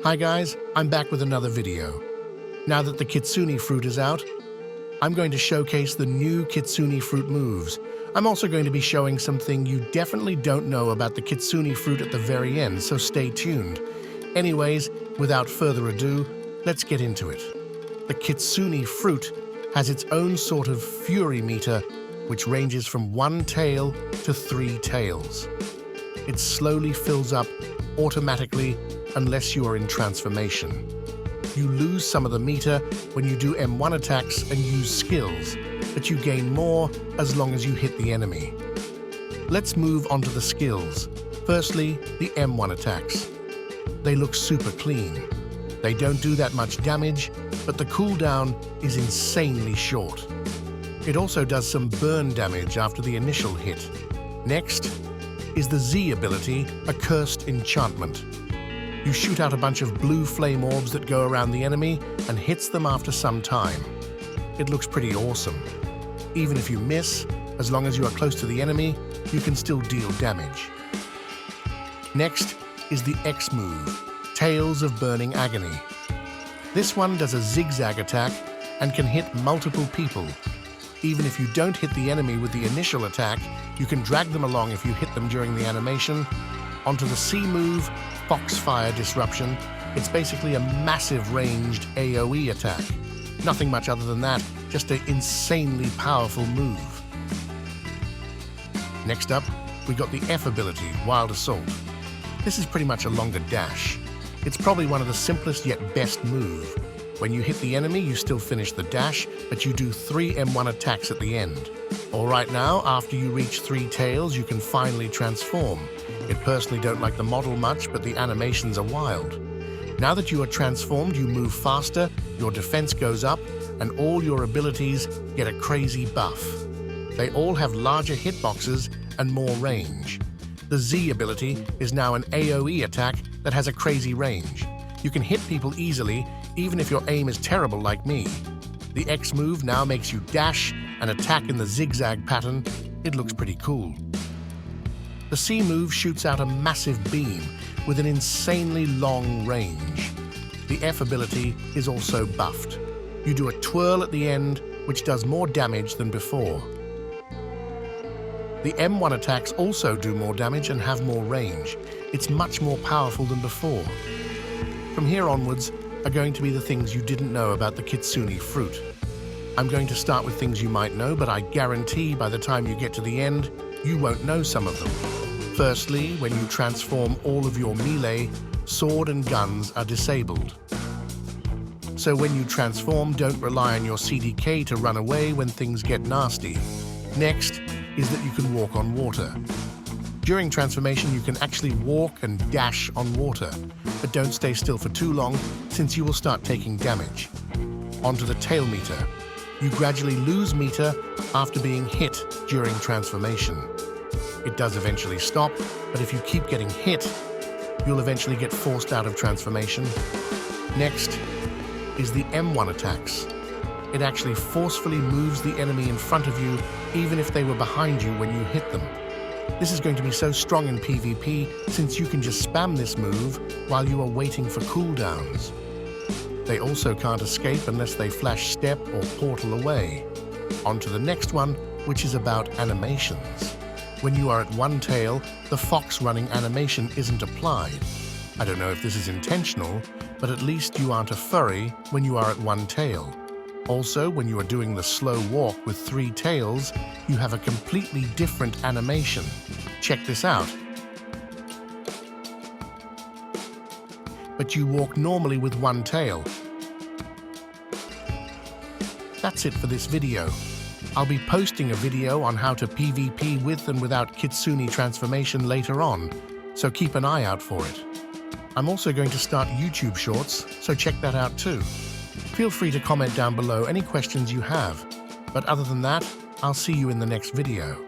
Hi guys, I'm back with another video. Now that the Kitsune fruit is out, I'm going to showcase the new Kitsune fruit moves. I'm also going to be showing something you definitely don't know about the Kitsune fruit at the very end, so stay tuned. Anyways, without further ado, let's get into it. The Kitsune fruit has its own sort of fury meter, which ranges from 1 tail to 3 tails. It slowly fills up automatically unless you are in transformation. You lose some of the meter when you do M1 attacks and use skills, but you gain more as long as you hit the enemy. Let's move on to the skills. Firstly, the M1 attacks. They look super clean. They don't do that much damage, but the cooldown is insanely short. It also does some burn damage after the initial hit. Next is the Z ability, a cursed enchantment. You shoot out a bunch of blue flame orbs that go around the enemy and hits them after some time. It looks pretty awesome. Even if you miss, as long as you are close to the enemy, you can still deal damage. Next is the X move, Tales of Burning Agony. This one does a zigzag attack and can hit multiple people. Even if you don't hit the enemy with the initial attack, you can drag them along if you hit them during the animation. Onto the C move, Foxfire Disruption. It's basically a massive ranged AoE attack. Nothing much other than that, just an insanely powerful move. Next up, we got the F ability, Wild Assault. This is pretty much a longer dash. It's probably one of the simplest yet best move. When you hit the enemy, you still finish the dash, but you do 3 M1 attacks at the end. Alright now, after you reach 3 tails, you can finally transform. I personally don't like the model much, but the animations are wild. Now that you are transformed, you move faster, your defense goes up, and all your abilities get a crazy buff. They all have larger hitboxes and more range. The Z ability is now an AoE attack that has a crazy range. You can hit people easily, even if your aim is terrible like me. The X move now makes you dash and attack in the zigzag pattern. It looks pretty cool. The C move shoots out a massive beam with an insanely long range. The F ability is also buffed. You do a twirl at the end, which does more damage than before. The M1 attacks also do more damage and have more range. It's much more powerful than before. From here onwards are going to be the things you didn't know about the Kitsune fruit. I'm going to start with things you might know, but I guarantee by the time you get to the end, you won't know some of them. Firstly, when you transform all of your melee, sword and guns are disabled. So when you transform, don't rely on your CDK to run away when things get nasty. Next is that you can walk on water. During transformation, you can actually walk and dash on water, but don't stay still for too long since you will start taking damage. Onto the tail meter. You gradually lose meter after being hit during transformation. It does eventually stop, but if you keep getting hit, you'll eventually get forced out of transformation. Next is the M1 attacks. It actually forcefully moves the enemy in front of you, even if they were behind you when you hit them. This is going to be so strong in PvP since you can just spam this move while you are waiting for cooldowns. They also can't escape unless they flash step or portal away. On to the next one, which is about animations. When you are at 1 tail, the fox running animation isn't applied. I don't know if this is intentional, but at least you aren't a furry when you are at 1 tail. Also, when you are doing the slow walk with 3 tails, you have a completely different animation. Check this out. But you walk normally with 1 tail. That's it for this video. I'll be posting a video on how to PvP with and without Kitsune transformation later on, so keep an eye out for it. I'm also going to start YouTube shorts, so check that out too. Feel free to comment down below any questions you have. But other than that, I'll see you in the next video.